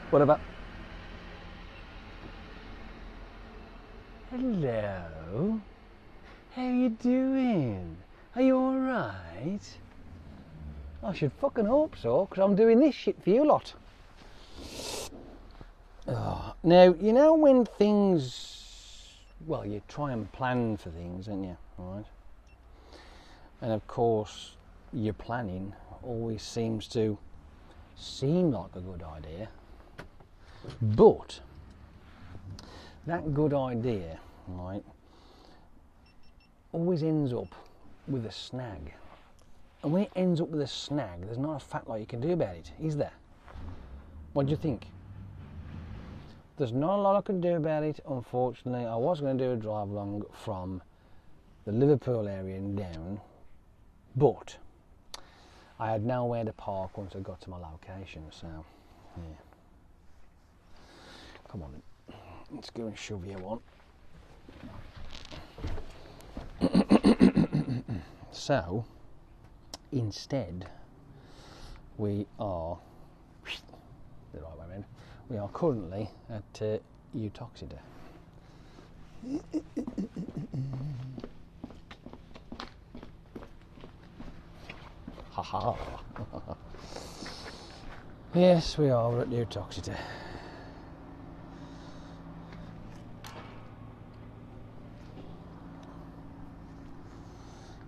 Whatever. Hello. How you doing? Are you alright? I should fucking hope so, because I'm doing this shit for you lot. Oh. Now, you know when things... Well, you try and plan for things, don't you? Right? And of course, your planning always seems to seem like a good idea. But that good idea, right, always ends up with a snag. And when it ends up with a snag, there's not a fat lot you can do about it, is there? What do you think? There's not a lot I can do about it, unfortunately. I was going to do a drive along from the Liverpool area and down, but I had nowhere to park once I got to my location, so yeah. Come on, let's go and shove you one. So, instead, we are the right way around. We are currently at Uttoxeter. Haha. Yes, we are at Uttoxeter.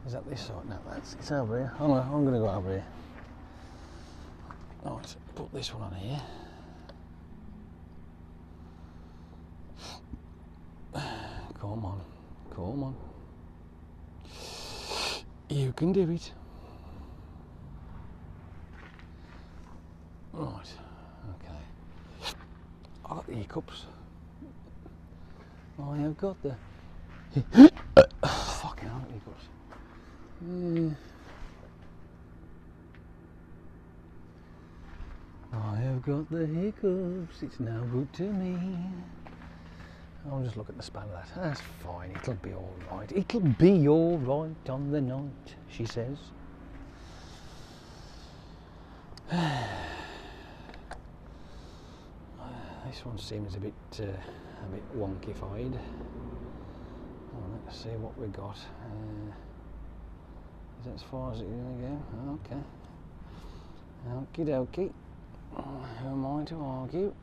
Is that this side? No, it's over here. I'm going to go over here. Right, put this one on here. Come on, come on. You can do it. Right, okay. I got the hiccups. I have got the fucking hell, hiccups. I have got the hiccups. It's no good to me. I'll just look at the span of that. That's fine. It'll be all right. It'll be all right on the night, she says. This one seems a bit wonky-fied. Oh, let's see what we got. Is that as far as it's going to go? Okay. Okie dokie. Who am I to argue?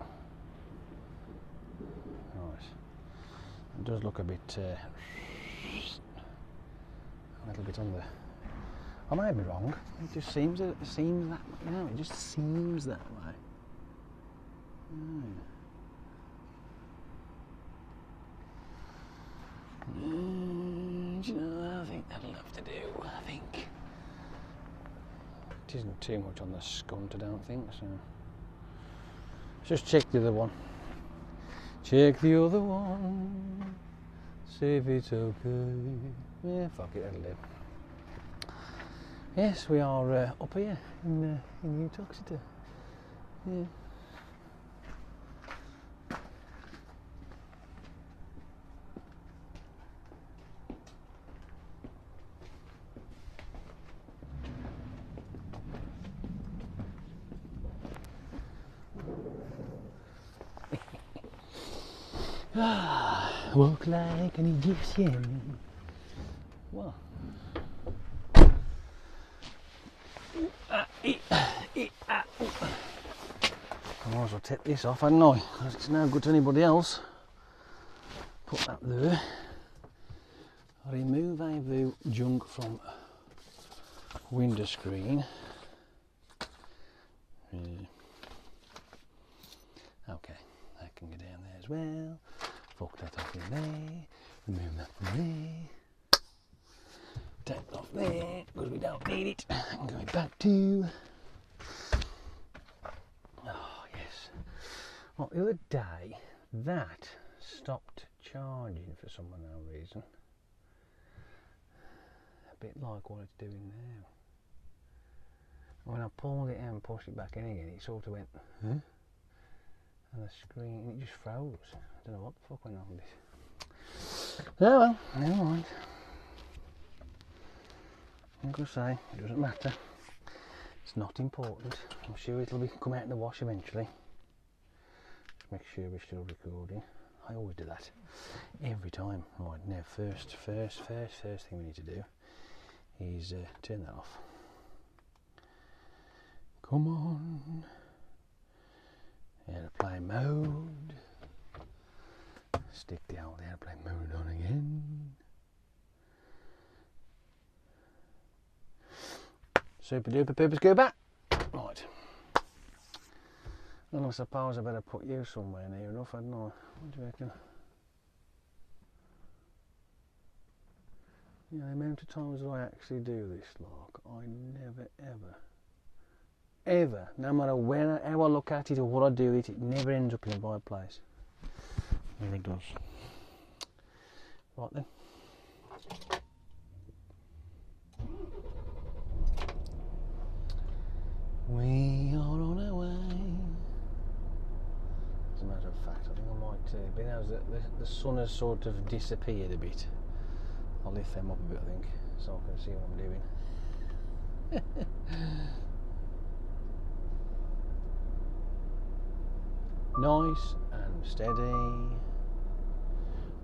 Right. It does look a bit, a little bit on the... I may be wrong. It just seems that, you know, it just seems that way. Do you know, I think that'll have to do, I think. It isn't too much on the scunt, I don't think, so... Just check the other one. Check the other one. See if it's okay. Yeah, fuck it, that'll do. Yes, we are up here in Uttoxeter. Yeah. Walk like an Egyptian. What? I might as well take this off, hadn't I? Because it's no good to anybody else. Put that there. Remove junk from window screen. Okay, that can go down there as well. Fuck that off in there. Remove that from there. Take it off there because we don't need it. And going back to. Oh yes. Well, the other day that stopped charging for some unknown reason. A bit like what it's doing now. When I pulled it out and pushed it back in again, it sort of went, huh? And the screen, it just froze. I don't know what the fuck went on with this. Oh well, never mind. Like I say, it doesn't matter. It's not important. I'm sure it'll come out in the wash eventually. Just make sure we're still recording. I always do that. Every time. Right, now first thing we need to do is turn that off. Come on. Airplane mode. Stick the old airplane mode on again. Super duper pooper scooper. Right. Well, I suppose I better put you somewhere near enough, hadn't I? What do you reckon? Yeah, the amount of times that I actually do this, like, I never ever, no matter how I look at it or what I do with it, it never ends up in the right place. Never does. Right then. We are on our way. As a matter of fact, I think I might, being as the sun has sort of disappeared a bit, I'll lift them up a bit, I think, so I can see what I'm doing. Nice and steady.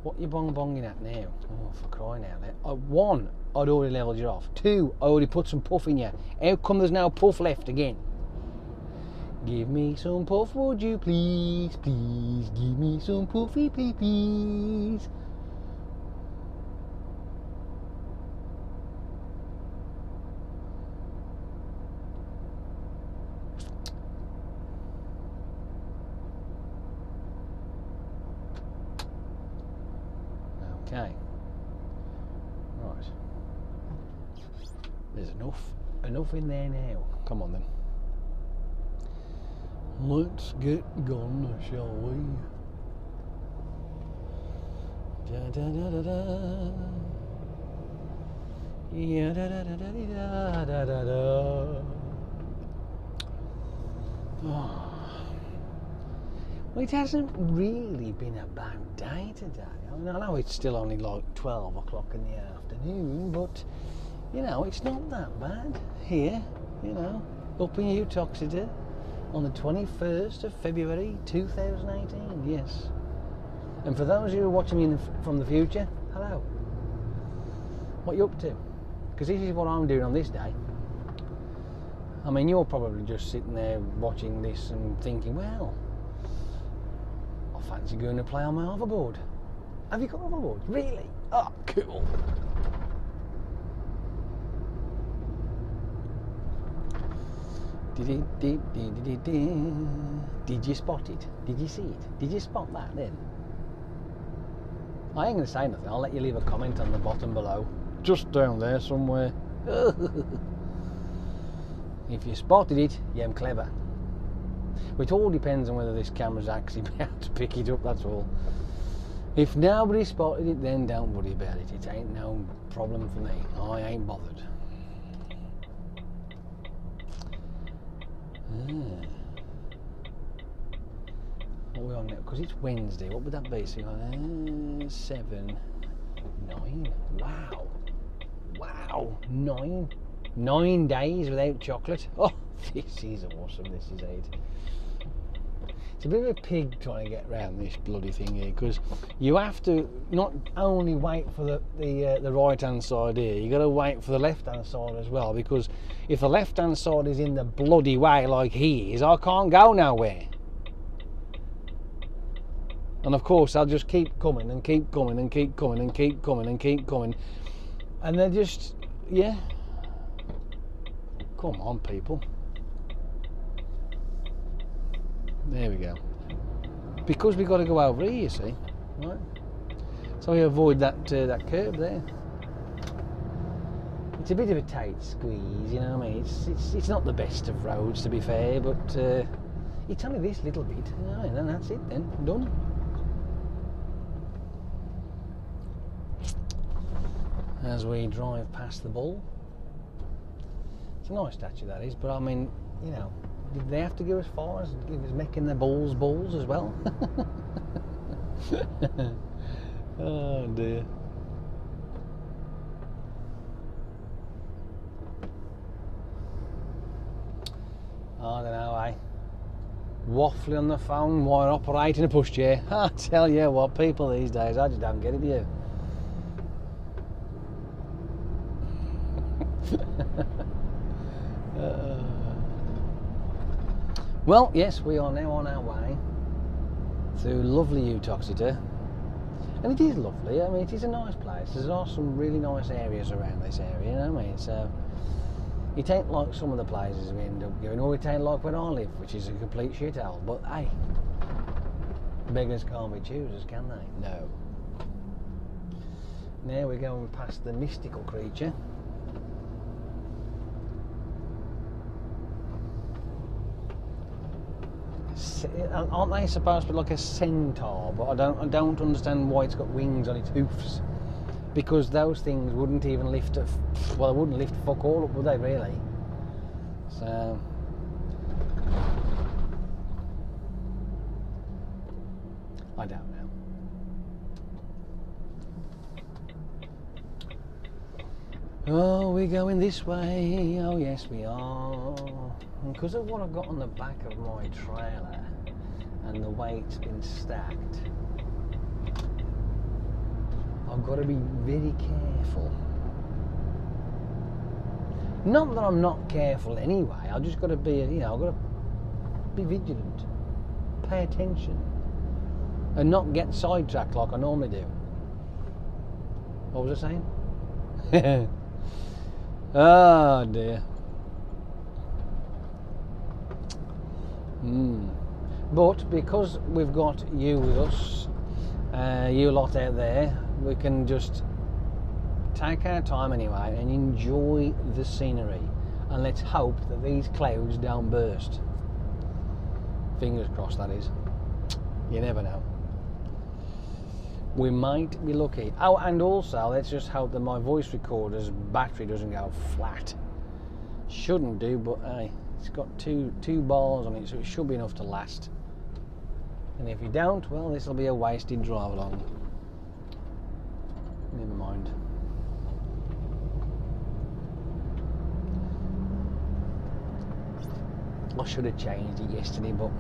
What you bonging at now? Oh, for crying out loud. One, I'd already levelled you off. Two, I already put some puff in you. How come there's now puff left again? Give me some puff, would you please? Please, give me some puffy, please. Okay. Right. There's enough in there now. Come on then. Let's get gone, shall we? Da da da da da. Yeah da da da da da da da. Oh. Well, it hasn't really been a bad day today. I mean, I know it's still only like 12 o'clock in the afternoon, but, you know, it's not that bad here, you know, up in Uttoxeter on the 21st of February 2018, yes. And for those of you who are watching me from the future, hello. What are you up to? Because this is what I'm doing on this day. I mean, you're probably just sitting there watching this and thinking, well, I fancy going to play on my hoverboard. Have you got a hoverboard? Really? Oh, cool. Did you spot it? Did you see it? Did you spot that then? I ain't going to say nothing. I'll let you leave a comment on the bottom below. Just down there somewhere. If you spotted it, you're clever. It all depends on whether this camera's actually be able to pick it up, that's all. If nobody spotted it, then don't worry about it. It ain't no problem for me. I ain't bothered. What are we on now? Because it's Wednesday. What would that be? So 7, 9. Wow. Wow. 9 days without chocolate. Oh, this is awesome. This is it. It's a bit of a pig trying to get around this bloody thing here, because you have to not only wait for the right hand side here, you got to wait for the left hand side as well, because if the left hand side is in the bloody way like he is, I can't go nowhere. And of course they'll just keep coming and keep coming and keep coming and keep coming and keep coming. And they're just, yeah. Come on, people. There we go. Because we've got to go over here, you see. Right? So we avoid that that curb there. It's a bit of a tight squeeze, you know what I mean? It's not the best of roads, to be fair, but it's only this little bit, you know, and then that's it then, done. As we drive past the bull. It's a nice statue, that is, but I mean, you know, did they have to go as far as making the bulls as well? Oh dear. I don't know, eh? Waffling on the phone while operating a pushchair. I tell you what, people these days, I just don't get it, do you? Well, yes, we are now on our way to lovely Uttoxeter, and it is lovely. I mean, it is a nice place. There are some really nice areas around this area, you know what I mean? So it ain't like some of the places we end up going, or it ain't like where I live, which is a complete shithole. But hey, beggars can't be choosers, can they? No. Now we're going past the mystical creature. Aren't they supposed to be like a centaur? But I don't understand why it's got wings on its hoofs, because those things wouldn't even lift well, they wouldn't lift fuck all up, would they, really? So I don't know. Oh, we're going this way. Oh yes, we are. And because of what I've got on the back of my trailer and the way it's been stacked, I've got to be very careful. Not that I'm not careful anyway. I've just got to be, you know, I've got to be vigilant, pay attention, and not get sidetracked like I normally do. What was I saying? Oh dear. But because we've got you with us, you lot out there, we can just take our time anyway and enjoy the scenery, and let's hope that these clouds don't burst. Fingers crossed, that is. You never know. We might be lucky. Oh, and also let's just hope that my voice recorder's battery doesn't go flat. Shouldn't do, but hey, it's got two bars on it, so it should be enough to last. And if you don't, well, this will be a wasted drive along. Never mind. I should have changed it yesterday, but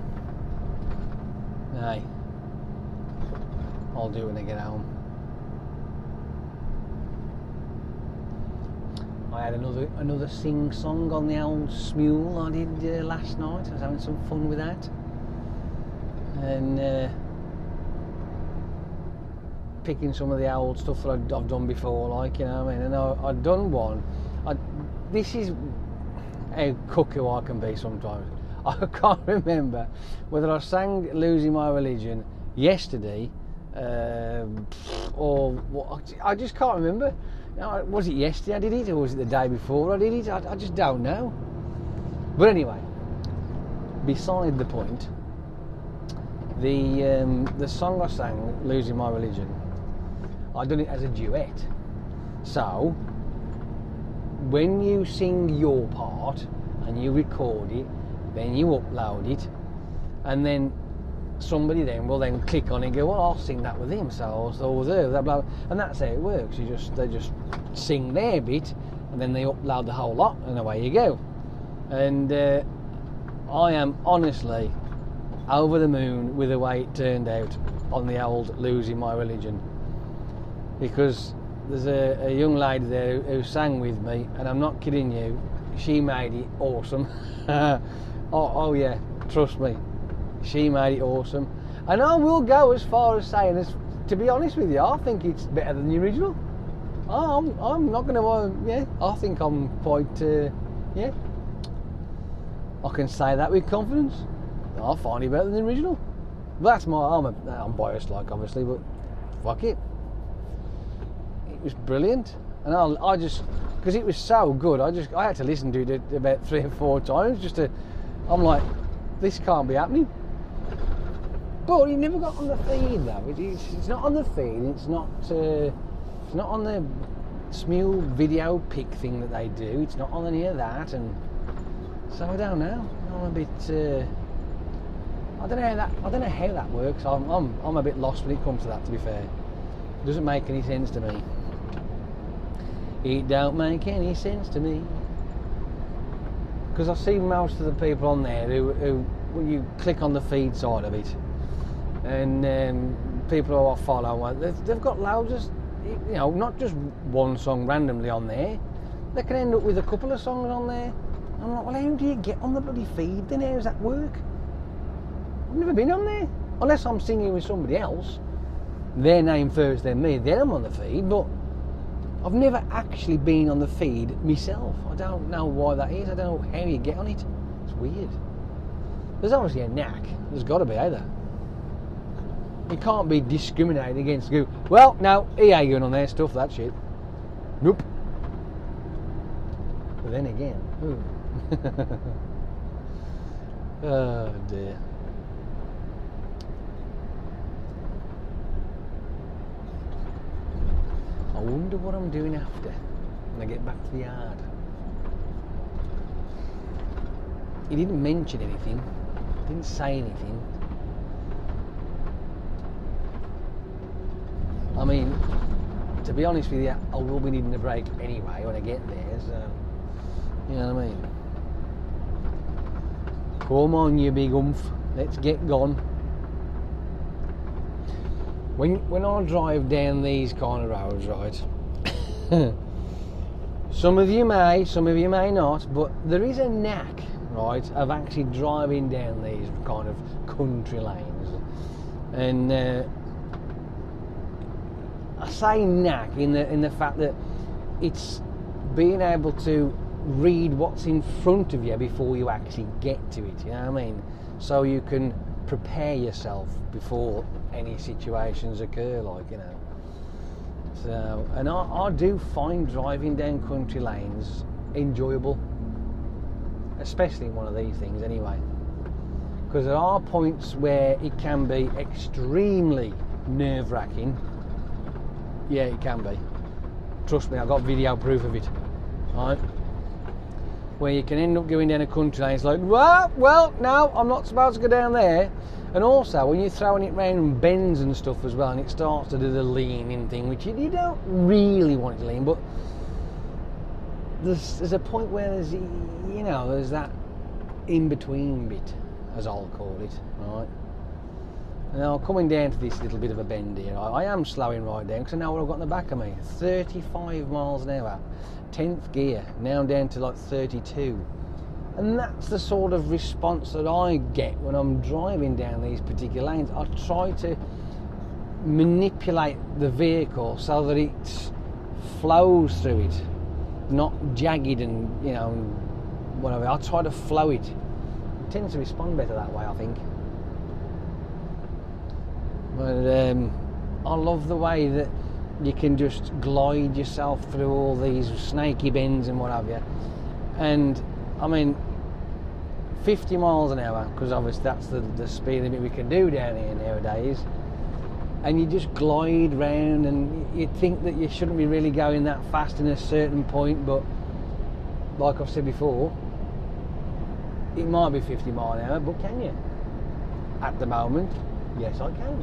hey, I'll do it when I get home. I had another sing-song on the old smule I did last night. I was having some fun with that. And picking some of the old stuff that I've done before, like, you know what I mean? And I'd done one. This is how cuckoo I can be sometimes. I can't remember whether I sang Losing My Religion yesterday or what. I just can't remember. Was it yesterday I did it, or was it the day before I did it? I just don't know. But anyway, beside the point, the song I sang, Losing My Religion, I done it as a duet. So when you sing your part and you record it, then you upload it, and then somebody then will then click on it and go, well, I'll sing that with him, so there, blah, blah, and that's how it works. They just sing their bit, and then they upload the whole lot, and away you go. And I am honestly over the moon with the way it turned out on the old Losing My Religion, because there's a young lady there who sang with me, and I'm not kidding you, she made it awesome. oh yeah, trust me, she made it awesome. And I will go as far as saying, to be honest with you, I think it's better than the original. I'm not going to, yeah, I think I'm quite, yeah, I can say that with confidence. I find it better than the original. But that's I'm biased, like, obviously, but fuck it. It was brilliant. And I just, because it was so good, I had to listen to it about 3 or 4 times I'm like, this can't be happening. But it never got on the feed though. It's not on the feed. It's not on the Smule video pick thing that they do. It's not on any of that, and so I don't know. I'm a bit. I don't know how that works. I'm a bit lost when it comes to that. To be fair, it doesn't make any sense to me. It don't make any sense to me, because I see most of the people on there who when you click on the feed side of it, and people who I follow, they've got loads of, you know, not just one song randomly on there. They can end up with a couple of songs on there. I'm like, well, how do you get on the bloody feed then? How does that work? I've never been on there, unless I'm singing with somebody else, their name first, then me, then I'm on the feed. But I've never actually been on the feed myself. I don't know why that is. I don't know how you get on it. It's weird. There's obviously a knack. There's got to be, either. You can't be discriminated against. Go, well, no, he ain't going on there. Stuff that shit. Nope. But then again, oh dear. I wonder what I'm doing after when I get back to the yard. He didn't mention anything. Didn't say anything. I mean, to be honest with you, I will be needing a break anyway when I get there, so, you know what I mean? Come on, you big oomph, let's get gone. When I drive down these kind of roads, right, some of you may not, but there is a knack, right, of actually driving down these kind of country lanes. And I say knack in the fact that it's being able to read what's in front of you before you actually get to it, you know what I mean? So you can prepare yourself before any situations occur, like, you know. So, and I do find driving down country lanes enjoyable, especially in one of these things anyway, because there are points where it can be extremely nerve-wracking. Yeah, it can be. Trust me, I've got video proof of it. Right? Where you can end up going down a country lane, it's like, well, no, I'm not supposed to go down there. And also, when you're throwing it round bends and stuff as well, and it starts to do the leaning thing, which you don't really want it to lean, but there's a point where there's, you know, there's that in-between bit, as I'll call it, right? Now, coming down to this little bit of a bend here, I am slowing right down because I know what I've got in the back of me. 35 miles an hour, 10th gear, now I'm down to like 32. And that's the sort of response that I get when I'm driving down these particular lanes. I try to manipulate the vehicle so that it flows through it, not jagged and, you know, whatever. I try to flow it. It tends to respond better that way, I think. But I love the way that you can just glide yourself through all these snaky bends and what have you. And I mean, 50 miles an hour, because obviously that's the speed limit we can do down here nowadays. And you just glide round, and you think that you shouldn't be really going that fast in a certain point, but like I've said before, it might be 50 miles an hour, but can you? At the moment, yes, I can.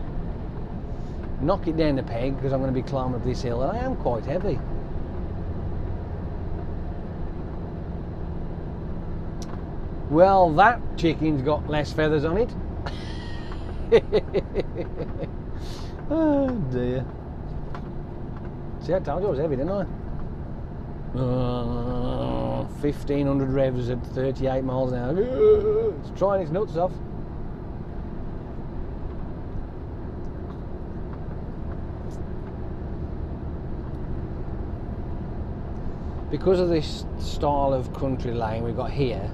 Knock it down the peg, because I'm going to be climbing up this hill, and I am quite heavy. Well, that chicken's got less feathers on it. Oh dear. See, I told you I was heavy, didn't I? 1500 revs at 38 miles an hour. It's trying its nuts off. because of this style of country lane we've got here,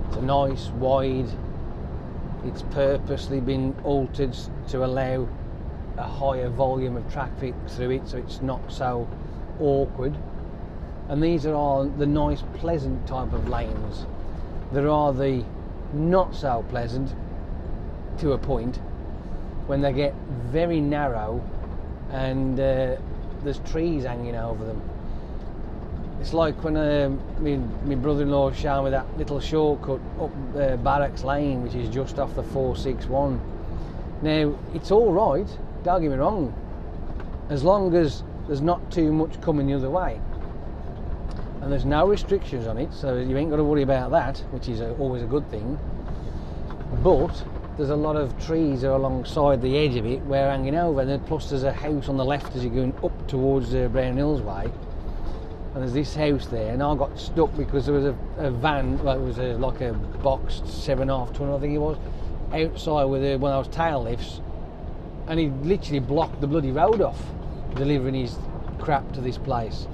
it's a nice wide, it's purposely been altered to allow a higher volume of traffic through it, so it's not so awkward. And these are all the nice pleasant type of lanes. There are the not so pleasant to a point, when they get very narrow and there's trees hanging over them. It's like when my brother-in-law showed me that little shortcut up Barracks Lane, which is just off the 461. Now, it's all right, don't get me wrong, as long as there's not too much coming the other way. And there's no restrictions on it, so you ain't got to worry about that, which is always a good thing. But there's a lot of trees alongside the edge of it where hanging over, and then plus there's a house on the left as you're going up towards Brown Hills way. And there's this house there, and I got stuck because there was a van, well, it was like a boxed 7.5 ton, I think it was, outside with one of those tail lifts, and he literally blocked the bloody road off, delivering his crap to this place.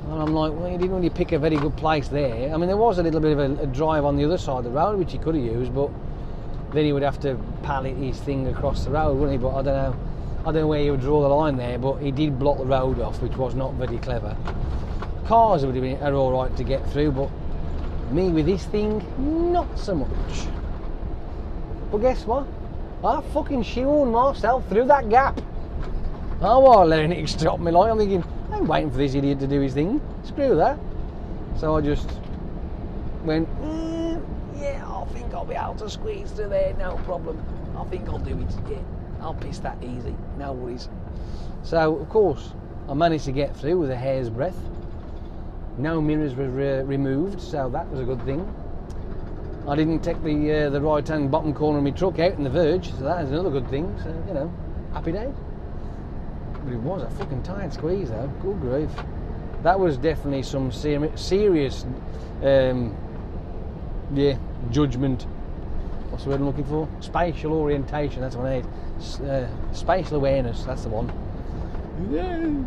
And I'm like, well, you didn't really pick a very good place there. I mean, there was a little bit of a drive on the other side of the road, which he could have used, but then he would have to pallet his thing across the road, wouldn't he? But I don't know where he would draw the line there, but he did block the road off, which was not very clever. Cars would have been all right to get through, but me with this thing, not so much. But guess what? I fucking shoehorned myself through that gap. I wasn't letting it stop me. Like, I'm thinking, I'm waiting for this idiot to do his thing. Screw that. So I just went, yeah, I think I'll be able to squeeze through there, no problem. I think I'll do it. Yeah, I'll piss that easy, no worries. So, of course, I managed to get through with a hair's breadth. No mirrors were removed, so that was a good thing. I didn't take the right-hand bottom corner of my truck out in the verge, so that is another good thing. So, you know, happy day. But it was a fucking tight squeeze, though. Good grief. That was definitely some serious, judgment. What's the word I'm looking for? Spatial orientation. That's what I need. Spatial awareness. That's the one. Yeah.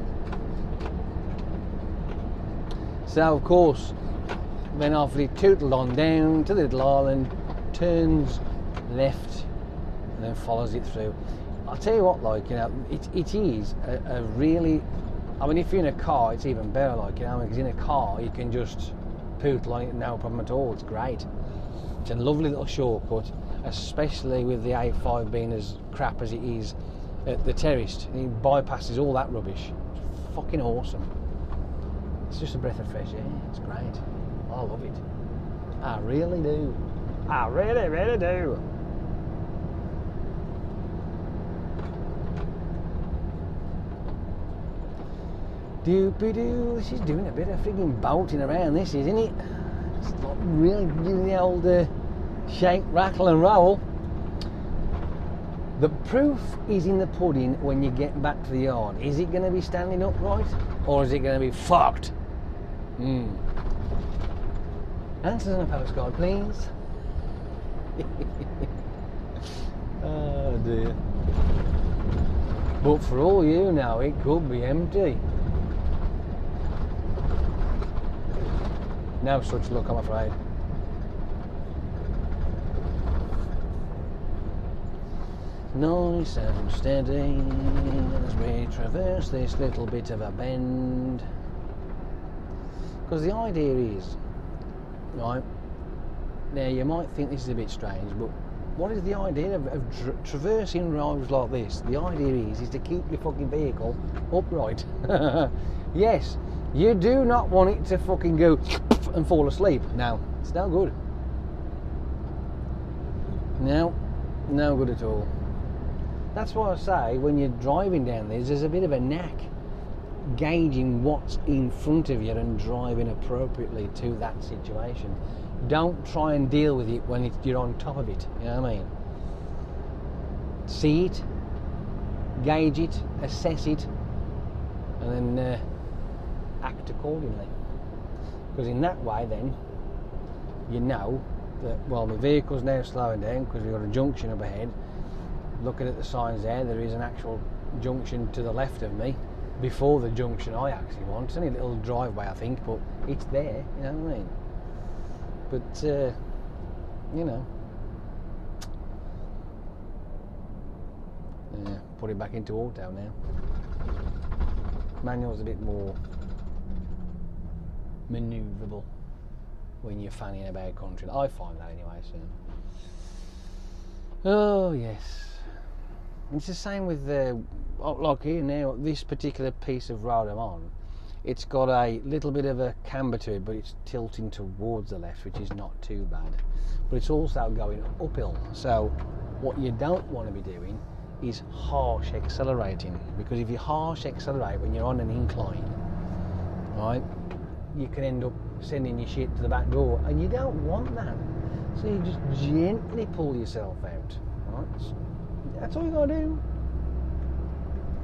So, of course, then after he tootled on down to the little island, turns left, and then follows it through. I'll tell you what, like, you know, it is a really, I mean, if you're in a car, it's even better, like, you know, because in a car, you can just pootle on it, no problem at all, it's great. It's a lovely little shortcut, especially with the A5 being as crap as it is at the terrace. It bypasses all that rubbish. It's fucking awesome. It's just a breath of fresh air. It's great. I love it. I really do. I really, really do. Doopy-doo. This is doing a bit of frigging bolting around, this, isn't it? It's not really doing the old shake, rattle and roll. The proof is in the pudding when you get back to the yard. Is it going to be standing upright, or is it going to be fucked? Answers on a postcard, please. Oh dear. But for all you know, it could be empty. No such luck, I'm afraid. Nice and steady as we traverse this little bit of a bend. Because the idea is, right, now you might think this is a bit strange, but what is the idea of traversing roads like this? The idea is to keep your fucking vehicle upright. Yes, you do not want it to fucking go and fall asleep. No, it's no good. No good at all. That's why I say when you're driving down there's a bit of a knack gauging what's in front of you and driving appropriately to that situation. Don't try and deal with it when you're on top of it, you know what I mean? See it, gauge it, assess it, and then act accordingly. Because in that way then, you know that, well, my vehicle's now slowing down because we've got a junction up ahead. Looking at the signs there is an actual junction to the left of me. before the junction I actually want. It's only a little driveway, I think, but it's there, you know what I mean? But, you know, yeah, put it back into auto now. Manual's a bit more manoeuvrable when you're fanning about country. I find that anyway, so. Oh, yes. It's the same with like here now, this particular piece of road I'm on, it's got a little bit of a camber to it, but it's tilting towards the left, which is not too bad. But it's also going uphill, so what you don't want to be doing is harsh accelerating, because if you harsh accelerate when you're on an incline, right, you can end up sending your shit to the back door, and you don't want that. So you just gently pull yourself out, right? That's all you gotta do.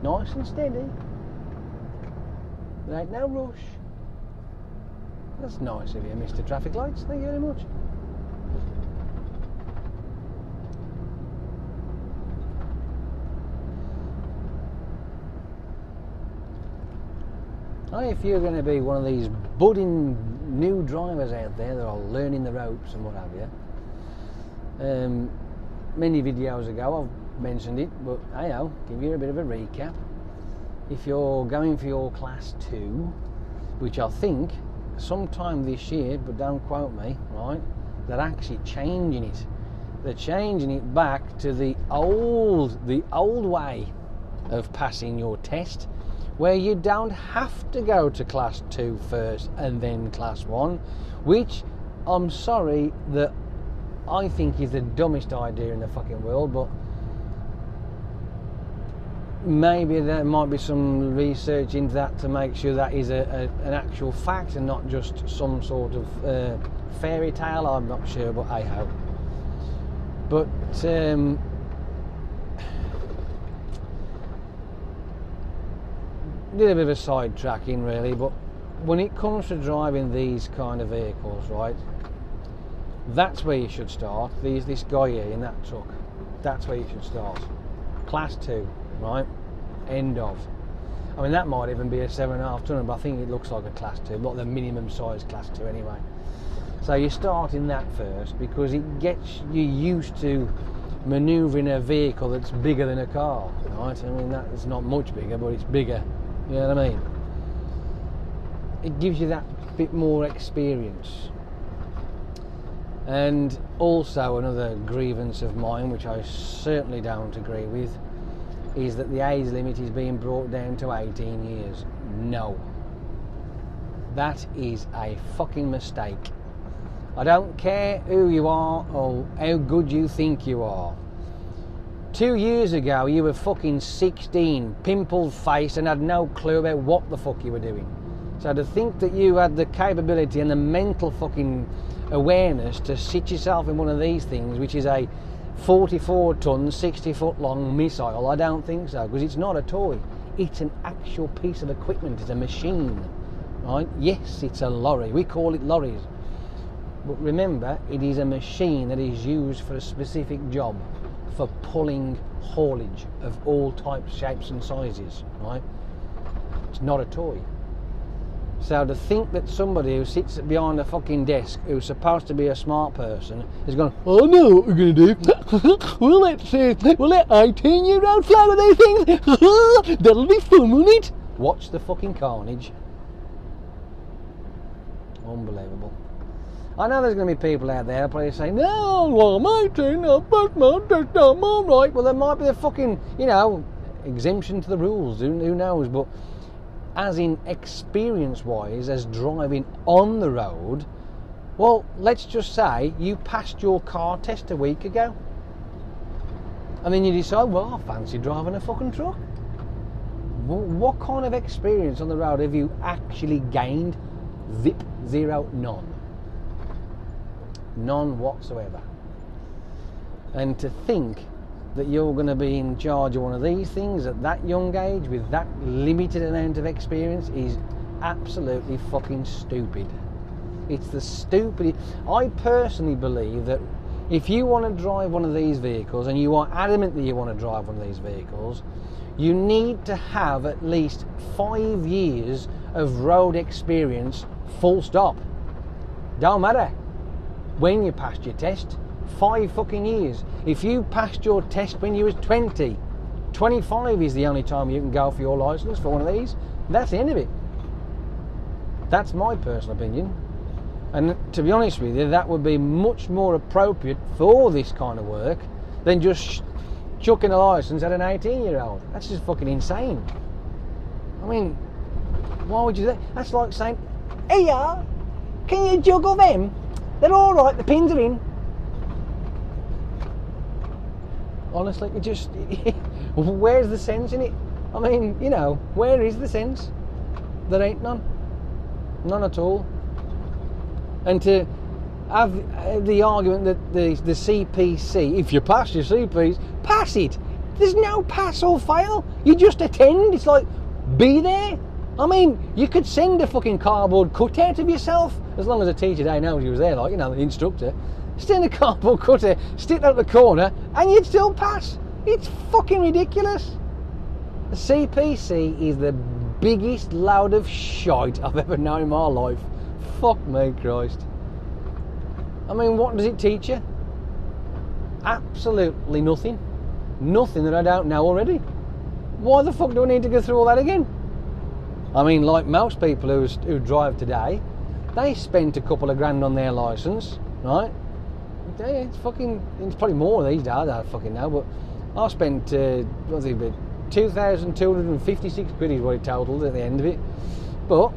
Nice and steady. There ain't no rush. That's nice of you, Mr. Traffic Lights. Thank you very much. If you're going to be one of these budding new drivers out there that are learning the ropes and what have you, many videos ago I've mentioned it, but I'll give you a bit of a recap. If you're going for your Class 2, which I think sometime this year, but don't quote me, right, they're actually changing it. They're changing it back to the old way of passing your test, where you don't have to go to Class 2 first and then Class 1, which I'm sorry that I think is the dumbest idea in the fucking world, but maybe there might be some research into that to make sure that is an actual fact and not just some sort of fairy tale. I'm not sure, but I hope. But did a bit of a sidetracking really, but when it comes to driving these kind of vehicles, right, that's where you should start. This guy here in that truck, that's where you should start. Class 2, right, end of. I mean, that might even be a 7.5 tonner, but I think it looks like a Class 2, not the minimum size Class 2 anyway. So you start in that first, because it gets you used to manoeuvring a vehicle that's bigger than a car, right? I mean, that's not much bigger, but it's bigger. You know what I mean? It gives you that bit more experience. And also another grievance of mine, which I certainly don't agree with, is that the age limit is being brought down to 18 years. No. That is a fucking mistake. I don't care who you are or how good you think you are. 2 years ago, you were fucking 16, pimpled face, and had no clue about what the fuck you were doing. So to think that you had the capability and the mental fucking awareness to sit yourself in one of these things, which is a 44-ton, 60-foot long missile, I don't think so, because it's not a toy. It's an actual piece of equipment. It's a machine, right? Yes, it's a lorry. We call it lorries. But remember, it is a machine that is used for a specific job, for pulling haulage of all types, shapes and sizes, right? It's not a toy. So to think that somebody who sits behind a fucking desk, who's supposed to be a smart person, is going, oh, I know what we're going to do. we'll let 18-year-olds fly with these things. That'll be fun, won't it? Watch the fucking carnage. Unbelievable. I know there's going to be people out there probably saying, no, well, I'm 18, I'm alright. Well, there might be a fucking, you know, exemption to the rules, who knows, but as in experience-wise, as driving on the road, well, let's just say you passed your car test a week ago, and then you decide, well, I fancy driving a fucking truck. What kind of experience on the road have you actually gained? Zip, zero, none. None whatsoever. And to think that you're going to be in charge of one of these things at that young age with that limited amount of experience is absolutely fucking stupid. It's the stupid. I personally believe that if you want to drive one of these vehicles and you are adamant that you want to drive one of these vehicles, You need to have at least 5 years of road experience, full stop. Don't matter when you passed your test, 5 fucking years. If you passed your test when you was 20, 25 is the only time you can go for your licence for one of these. That's the end of it. That's my personal opinion. And to be honest with you, that would be much more appropriate for this kind of work than just chucking a licence at an 18-year-old. That's just fucking insane. I mean, why would you do that? That's like saying, "Hey, can you juggle them? They're all right, the pins are in." Honestly, it just, where's the sense in it? I mean, you know, where is the sense? There ain't none. None at all. And to have the argument that the CPC, if you pass your CPs, pass it. There's no pass or fail. You just attend. It's like, be there. I mean, you could send a fucking cardboard cutout of yourself, as long as the teacher they knows you was there, like, you know, the instructor. Send a cardboard cutout, stick out the corner, and you'd still pass. It's fucking ridiculous. The CPC is the biggest load of shite I've ever known in my life. Fuck me, Christ. I mean, what does it teach you? Absolutely nothing. Nothing that I don't know already. Why the fuck do I need to go through all that again? I mean, like most people who drive today, they spent a couple of grand on their licence, right? It's probably more these days, I don't fucking know, but I spent, what was it, 2,256 quid is what it totaled at the end of it. But,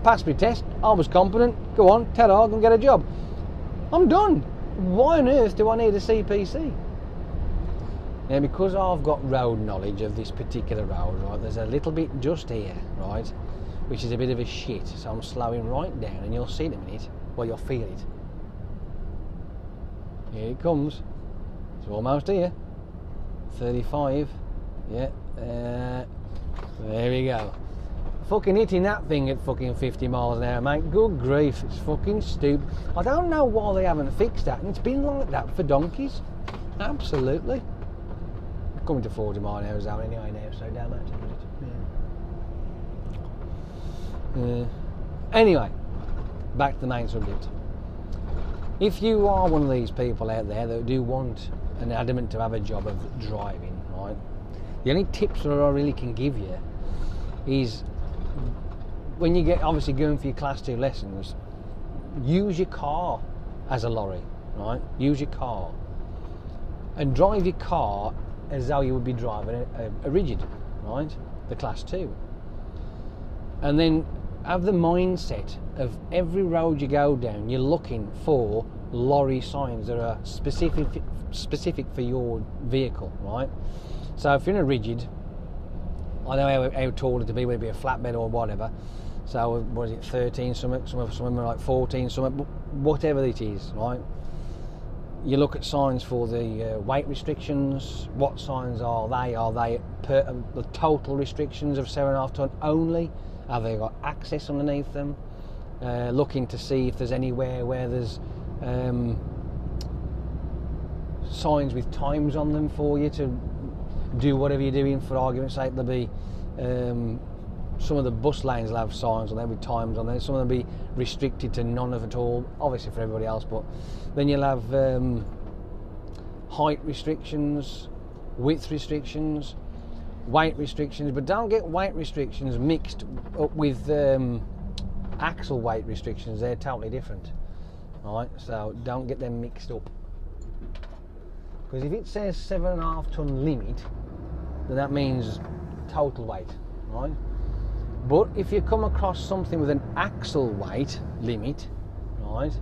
passed my test, I was competent, go on, ta-da, go and get a job. I'm done. Why on earth do I need a CPC? Now, because I've got road knowledge of this particular road, right, there's a little bit just here, right, which is a bit of a shit, so I'm slowing right down, and you'll see in a minute, well, you'll feel it. Here it comes. It's almost here. 35. Yeah. There we go. Fucking hitting that thing at fucking 50 miles an hour, mate. Good grief, it's fucking stupid. I don't know why they haven't fixed that, and it's been like that for donkeys. Absolutely. Coming to 40 mile an hour zone anyway now, so damn much. Yeah. Anyway, back to the main subject. If you are one of these people out there that do want and adamant to have a job of driving, right, the only tips that I really can give you is, when you get obviously going for your class 2 lessons, use your car as a lorry, right? Use your car and drive your car as though you would be driving a rigid, right? The class 2. And then have the mindset of every road you go down, you're looking for lorry signs that are specific for your vehicle, right? So if you're in a rigid, I know how tall it to be, whether it be a flatbed or whatever. So what is it, 13 something, some of them are like 14 something, whatever it is, right? You look at signs for the weight restrictions. What signs are they? Are they the total restrictions of 7.5 tonne only? Have they got access underneath them? Looking to see if there's anywhere where there's signs with times on them for you to do whatever you're doing. For argument's sake, there'll be some of the bus lanes will have signs on there with times on there. Some of them will be restricted to none of it all, obviously for everybody else, but then you'll have height restrictions, width restrictions, weight restrictions, but don't get weight restrictions mixed up with axle weight restrictions. They're totally different, right? So don't get them mixed up, because if it says 7.5 tonne limit, then that means total weight, right? But if you come across something with an axle weight limit, right,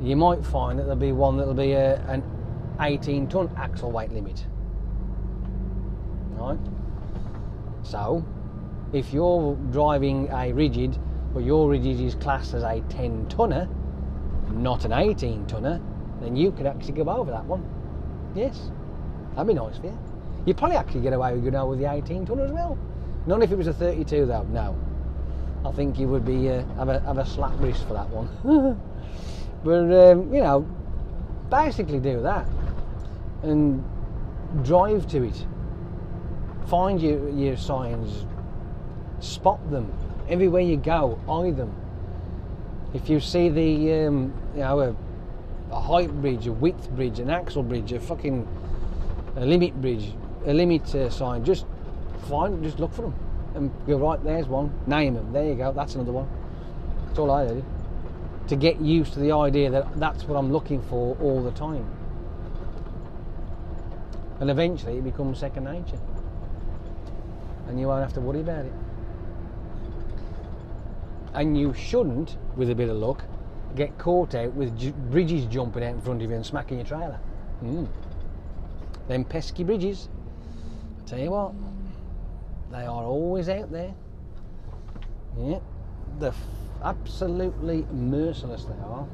you might find that there'll be one that'll be an 18 tonne axle weight limit, right? So if you're driving a rigid, but your rigid is classed as a 10 tonner, not an 18 tonner, then you could actually go over that one. Yes, that'd be nice for you. You'd probably actually get away with going over the 18 tonner as well. Not if it was a 32 though, no. I think you would be have a slap wrist for that one. But you know, basically do that and drive to it. find your signs, spot them everywhere you go, eye them. If you see the you know, a height bridge, a width bridge, an axle bridge, a limit bridge, a limit sign, just look for them and go, right, there's one, name them, there you go, that's another one. That's all I do, to get used to the idea that that's what I'm looking for all the time. And eventually it becomes second nature, and you won't have to worry about it. And you shouldn't, with a bit of luck, get caught out with bridges jumping out in front of you and smacking your trailer. Them pesky bridges, I tell you what, they are always out there. Yeah, they're absolutely merciless, they are.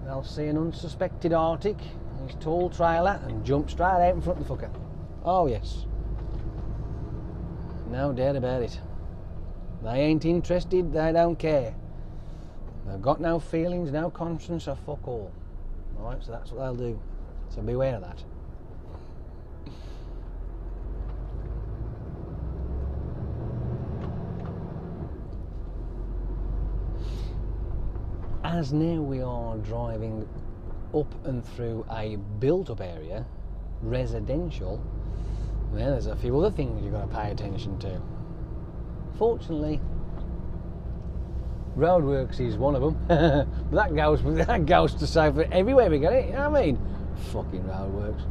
They'll see an unsuspected Arctic, his tall trailer, and jump straight out in front of the fucker. Oh yes, no doubt about it. They ain't interested, they don't care. They've got no feelings, no conscience, or fuck all. Alright, so that's what they'll do. So beware of that. As now we are driving up and through a built-up area, residential, well, there's a few other things you've got to pay attention to. Fortunately, roadworks is one of them. But that goes to say for everywhere we go. You know what I mean? Fucking roadworks.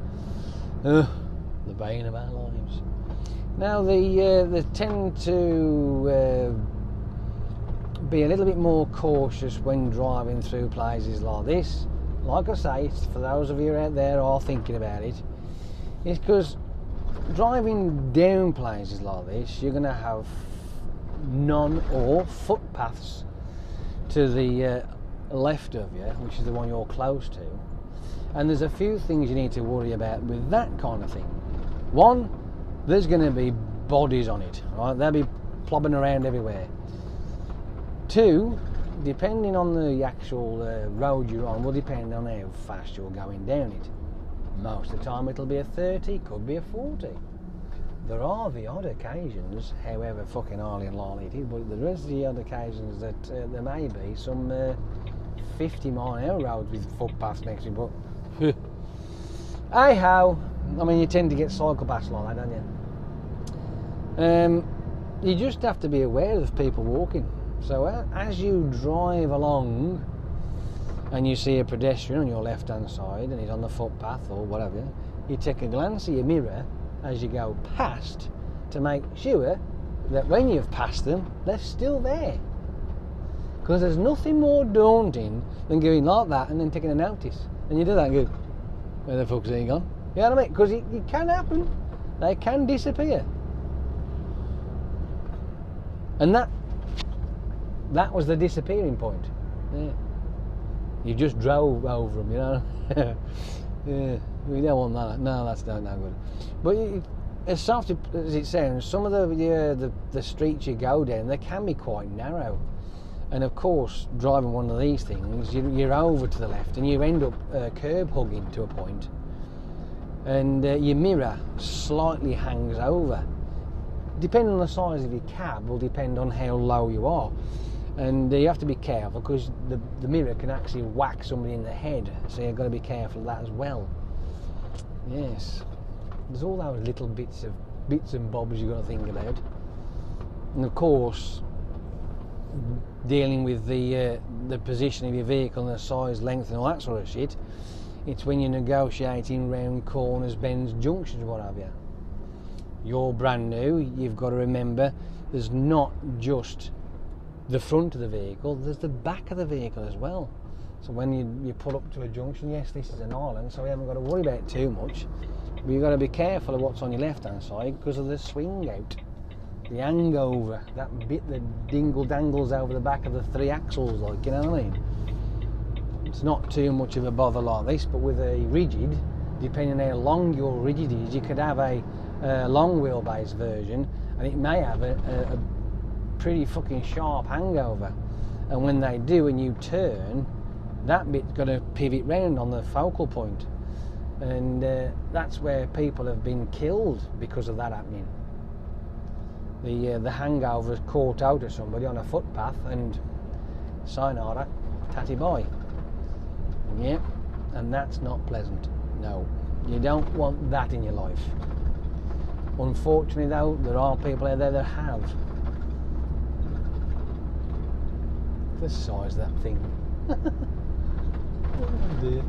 The bane of our lives. Now they tend to be a little bit more cautious when driving through places like this. Like I say, for those of you out there who are thinking about it, it's because driving down places like this, you're going to have none or footpaths to the left of you, which is the one you're close to, and there's a few things you need to worry about with that kind of thing. One, there's going to be bodies on it, right? They'll be plobbing around everywhere. Two, depending on the actual road you're on, will depend on how fast you're going down it. Most of the time it'll be a 30, could be a 40. There are the odd occasions, however fucking highly unlikely it is, but there is the odd occasions that there may be some 50-mile-an-hour roads with footpaths next to you, but hey ho, I mean, you tend to get cyclepaths like that, don't you? You just have to be aware of people walking. So as you drive along and you see a pedestrian on your left hand side and he's on the footpath or whatever, you take a glance at your mirror as you go past to make sure that when you've passed them, they're still there. Because there's nothing more daunting than going like that and then taking a notice. And you do that and go, where the fuck's he gone? You know what I mean? Because it can happen. They can disappear. And that was the disappearing point. Yeah. You just drove over them, you know. Yeah, we don't want that. No, that's not good. But as soft as it sounds, some of the streets you go down, they can be quite narrow. And of course, driving one of these things, you're over to the left, and you end up curb hugging to a point, and your mirror slightly hangs over. Depending on the size of your cab, will depend on how low you are. And you have to be careful because the mirror can actually whack somebody in the head, so you've got to be careful of that as well. Yes, there's all those little bits and bobs you've got to think about. And of course, dealing with the position of your vehicle and the size, length and all that sort of shit, it's when you're negotiating round corners, bends, junctions, what have you. You're brand new, you've got to remember there's not just the front of the vehicle, there's the back of the vehicle as well. So when you pull up to a junction, yes, this is an island, so we haven't got to worry about it too much, but you've got to be careful of what's on your left hand side because of the swing out, the hangover, that bit that dingle dangles over the back of the three axles, like, you know what I mean? It's not too much of a bother like this, but with a rigid, depending on how long your rigid is, you could have a long wheelbase version and it may have a pretty fucking sharp hangover, and when they do and you turn, that bit's got to pivot round on the focal point, and that's where people have been killed because of that happening. The hangover's caught out of somebody on a footpath, and sayonara, tatty bye. Yeah, and that's not pleasant. No, you don't want that in your life. Unfortunately though, there are people out there that have. The size of that thing. Oh dear.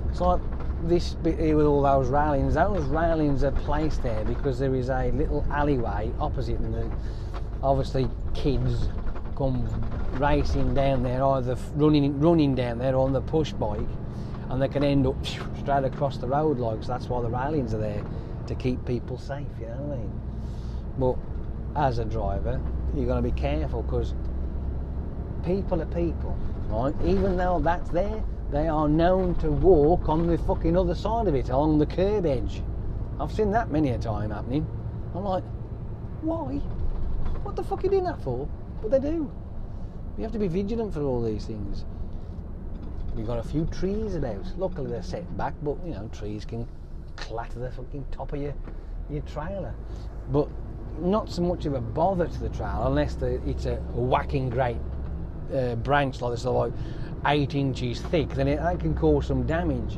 It's like this bit here with all those railings. Those railings are placed there because there is a little alleyway opposite, and obviously kids come racing down there, either running down there on the push bike, and they can end up straight across the road, like, so that's why the railings are there, to keep people safe, you know what I mean? But as a driver, you're going to be careful, because people are people, right? Even though that's there, they are known to walk on the fucking other side of it, along the curb edge. I've seen that many a time happening. I'm like, why? What the fuck are you doing that for? But they do. You have to be vigilant for all these things. We've got a few trees about. Luckily they're set back, but you know, trees can clatter the fucking top of your trailer. But not so much of a bother to the trailer unless it's a whacking great branch like this, like 8 inches thick, then that can cause some damage.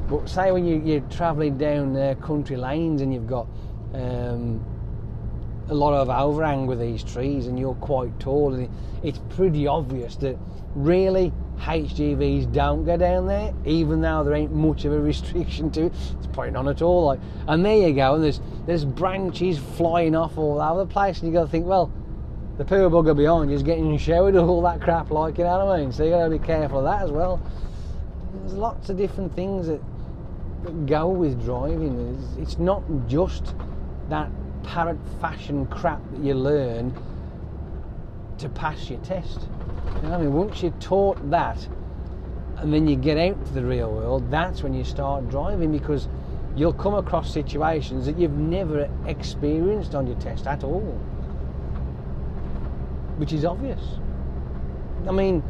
But say when you're travelling down country lanes and you've got a lot of overhang with these trees and you're quite tall, and it's pretty obvious that really HGVs don't go down there, even though there ain't much of a restriction to it. It's probably none at all. Like, and there you go, and there's branches flying off all over the place, and you got to think, well, the poor bugger behind you is getting showered with all that crap, like, you know what I mean? So you got to be careful of that as well. There's lots of different things that go with driving. It's not just that parrot fashion crap that you learn to pass your test. You know what I mean? Once you're taught that, and then you get out to the real world, that's when you start driving, because you'll come across situations that you've never experienced on your test at all, which is obvious. I mean,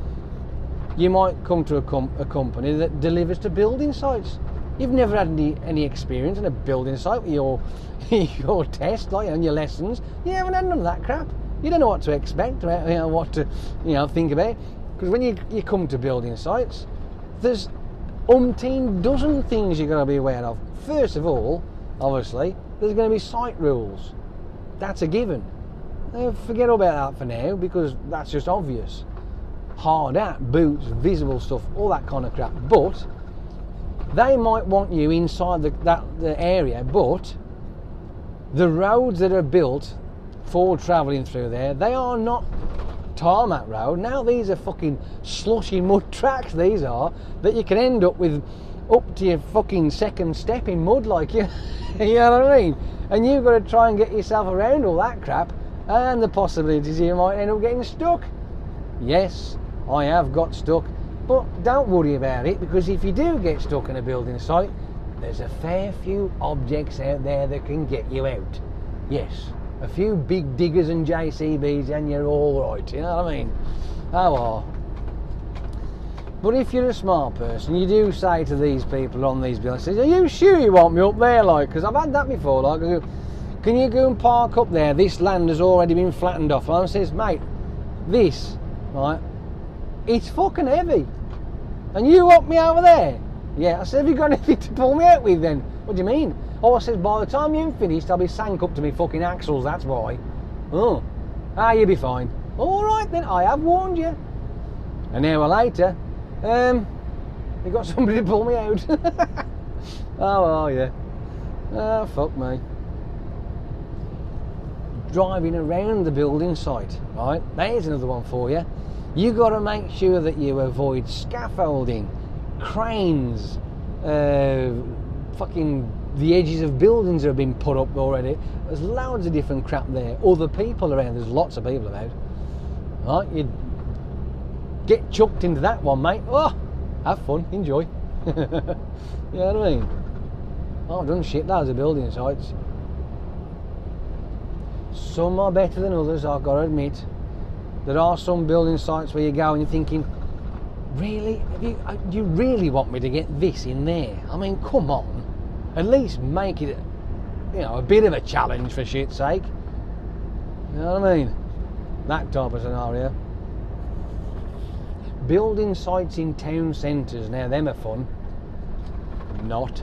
you might come to a company that delivers to building sites. You've never had any experience in a building site with your test, like, and your lessons. You haven't had none of that crap. You don't know what to expect, what to think about. Because when you come to building sites, there's umpteen dozen things you've got to be aware of. First of all, obviously, there's going to be site rules. That's a given. Forget about that for now, because that's just obvious. Hard hat, boots, visible stuff, all that kind of crap. But they might want you inside the area, but the roads that are built for travelling through there, they are not tarmac road. Now these are fucking slushy mud tracks, these are, that you can end up with up to your fucking second step in mud, like, you know what I mean? And you've got to try and get yourself around all that crap, and the possibilities you might end up getting stuck. Yes, I have got stuck, but don't worry about it, because if you do get stuck in a building site, there's a fair few objects out there that can get you out. Yes, a few big diggers and JCBs and you're all right, you know what I mean? Oh well. But if you're a smart person, you do say to these people on these buildings, are you sure you want me up there, like, because I've had that before, like, can you go and park up there? This land has already been flattened off. And I says, mate, this, right, it's fucking heavy. And you want me over there? Yeah, I said, have you got anything to pull me out with then? What do you mean? Oh, I said, by the time you've finished, I'll be sank up to me fucking axles, that's why. Oh, you'll be fine. All right then, I have warned you. An hour later, you got somebody to pull me out. Oh, yeah. Oh, fuck me. Driving around the building site, right? There's another one for you. You got to make sure that you avoid scaffolding, cranes, fucking the edges of buildings that have been put up already. There's loads of different crap there. Other people around, there's lots of people about. Right, you get chucked into that one, mate. Oh, have fun, enjoy. You know what I mean? I've done shit loads of building sites. Some are better than others, I've got to admit. There are some building sites where you go and you're thinking, Really? Do you really want me to get this in there? I mean, come on. At least make it, a bit of a challenge for shit's sake. You know what I mean? That type of scenario. Building sites in town centres, now them are fun. Not.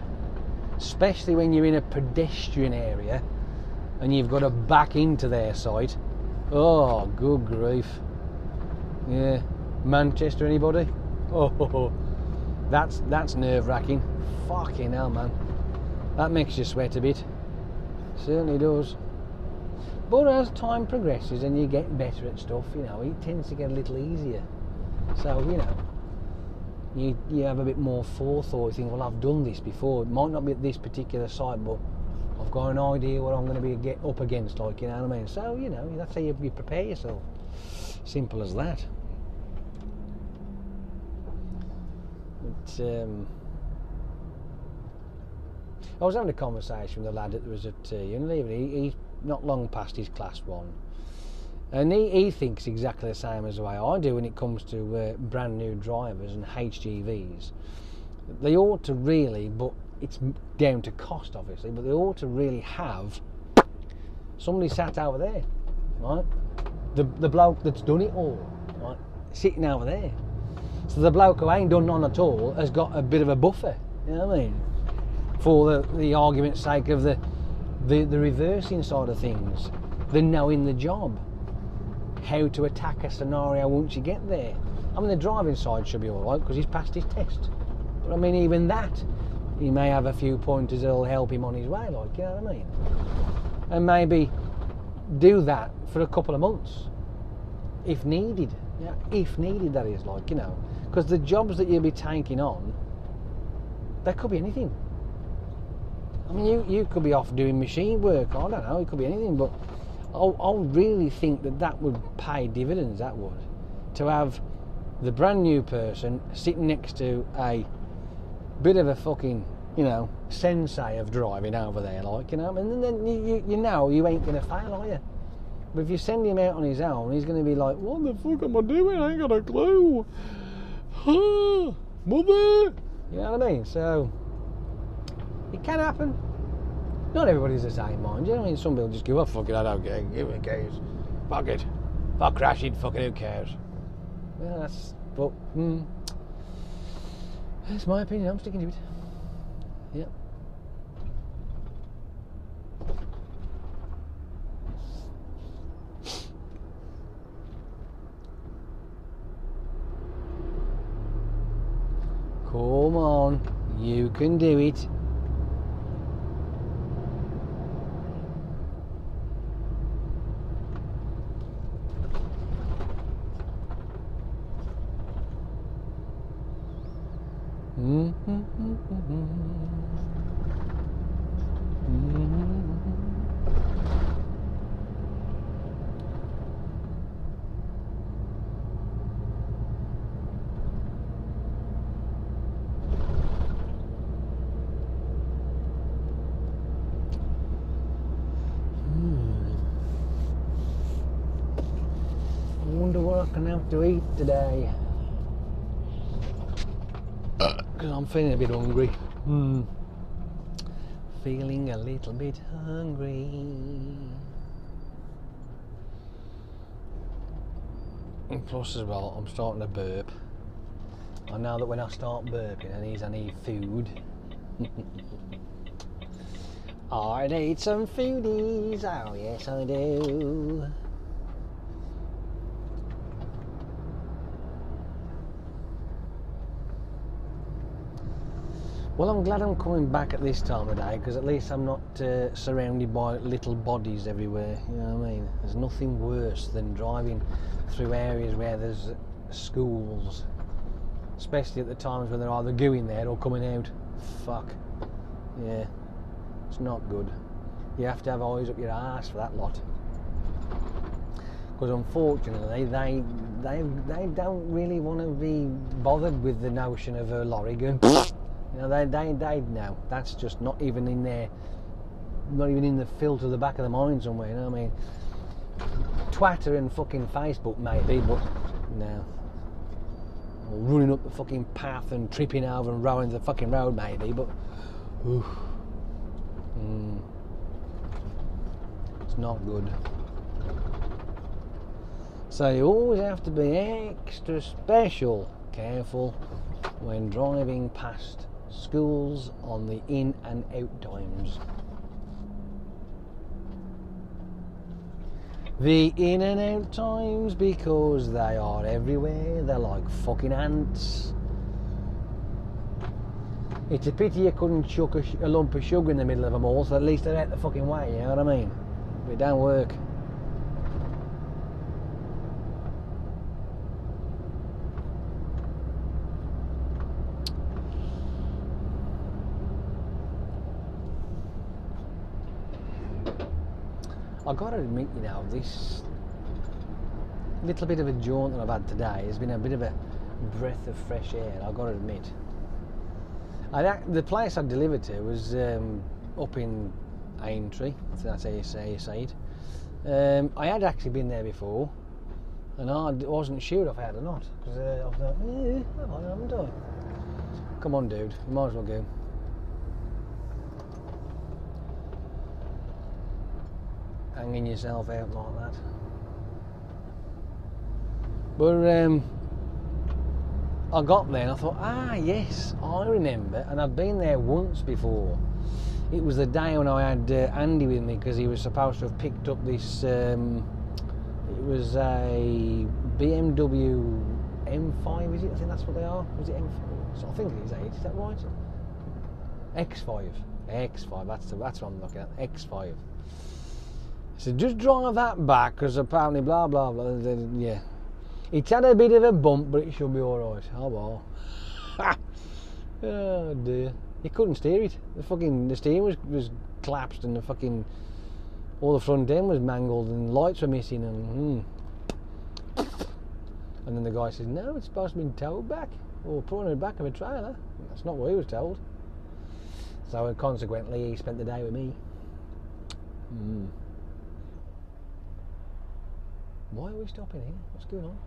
Especially when you're in a pedestrian area and you've got to back into their site. Oh, good grief. Yeah. Manchester, anybody? Oh, that's nerve-wracking. Fucking hell, man. That makes you sweat a bit. Certainly does. But as time progresses and you get better at stuff, it tends to get a little easier. So, you have a bit more forethought. You think, well, I've done this before. It might not be at this particular site, but I've got an idea what I'm going to be up against, like, you know what I mean? So, that's how you prepare yourself. Simple as that. But, I was having a conversation with a lad that was at Unilever. He's not long past his class 1. And he thinks exactly the same as the way I do when it comes to brand new drivers and HGVs. They ought to really, but it's down to cost obviously, but they ought to really have somebody sat over there, right? The bloke that's done it all, right? Sitting over there. So the bloke who ain't done none at all has got a bit of a buffer, you know what I mean? For the argument's sake of the reversing side of things, the knowing the job. How to attack a scenario once you get there. I mean, the driving side should be alright because he's passed his test. But I mean, even that, he may have a few pointers that'll help him on his way, like, you know what I mean? And maybe do that for a couple of months, if needed. Yeah, if needed, that is, like, because the jobs that you'll be taking on, they could be anything. I mean, you could be off doing machine work. I don't know. It could be anything, but I really think that would pay dividends, that would. To have the brand new person sitting next to a bit of a fucking, sensei of driving over there, like, and then you ain't going to fail, are you? But if you send him out on his own, he's going to be like, what the fuck am I doing? I ain't got a clue. Mother! You know what I mean? So, it can happen. Not everybody's the same, mind you. I mean, some people just go, oh, fuck it, I don't care. Who cares? Fuck it. If I crash it, fucking who cares? Yeah, that's my opinion. I'm sticking to it. Yep. Come on, you can do it. I wonder what I can have to eat today. Because I'm feeling a bit hungry. Feeling a little bit hungry. And plus as well, I'm starting to burp. I know that when I start burping, I need food. I need some foodies, oh yes I do. Well, I'm glad I'm coming back at this time of day, because at least I'm not surrounded by little bodies everywhere, you know what I mean? There's nothing worse than driving through areas where there's schools, especially at the times when they're either going there or coming out. Fuck. Yeah. It's not good. You have to have eyes up your arse for that lot. Because unfortunately, they don't really want to be bothered with the notion of a lorry going... You know, they no, that's just not even in there, not even in the filter of the back of the mind somewhere, you know what I mean? Twitter and fucking Facebook maybe, but no. or running up the fucking path and tripping over and rolling the fucking road maybe, but it's not good. So you always have to be extra special careful when driving past schools on the in and out times. The in and out times, because they are everywhere. They're like fucking ants. It's a pity you couldn't chuck a lump of sugar in the middle of them all, so at least they're out the fucking way, you know what I mean? But it don't work. I've got to admit, you know, this little bit of a jaunt that I've had today has been a bit of a breath of fresh air, I've got to admit. The place I delivered to was up in Aintree, if that's how you say it. I had actually been there before, and I wasn't sure if I had or not, because I was like, haven't I? Come on, dude, you might as well go. Hanging yourself out like that. But I got there and I thought, yes, I remember, and I'd been there once before. It was the day when I had Andy with me, because he was supposed to have picked up this, it was a BMW M5, is it? I think that's what they are. Was it M5? So I think it is 8, is that right? X5, that's what I'm looking at, X5. So just drive that back, because apparently blah blah blah, yeah. It's had a bit of a bump, but it should be alright. Oh well. Oh dear. You couldn't steer it. The steering was collapsed, and all the front end was mangled, and lights were missing, and then the guy says, no, it's supposed to be towed back, or put on the back of a trailer. That's not what he was told. So consequently, he spent the day with me. Why are we stopping here? What's going on?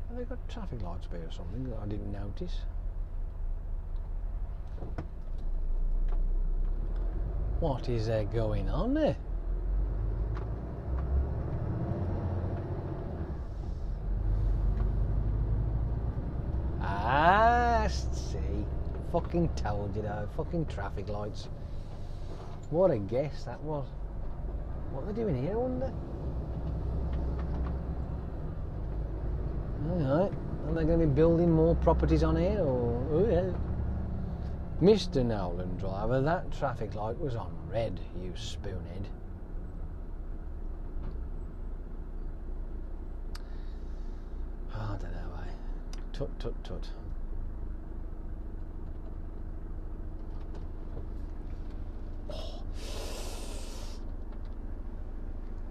Have they got traffic lights there or something that I didn't notice? What is going on there? See, fucking told you though, fucking traffic lights. What a guess that was. What are they doing here, I wonder? Alright, are they going to be building more properties on here, or... Oh yeah. Mr. Nolan driver, that traffic light was on red, you spoonhead. Oh, I don't know, Tut, tut, tut.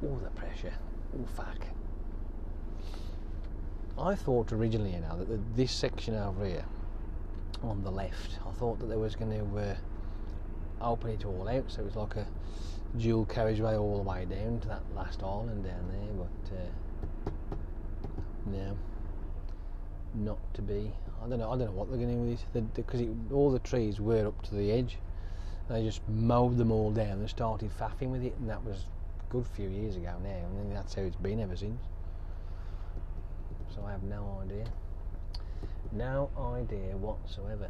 Oh, the pressure. Oh, fuck. I thought originally, you know, that this section over here, on the left, I thought that they was going to open it all out, so it was like a dual carriageway all the way down to that last island down there, but no, not to be. I don't know what they're going to do with it, because all the trees were up to the edge. They just mowed them all down and started faffing with it, and that was a good few years ago now, and then that's how it's been ever since. So I have no idea. No idea whatsoever.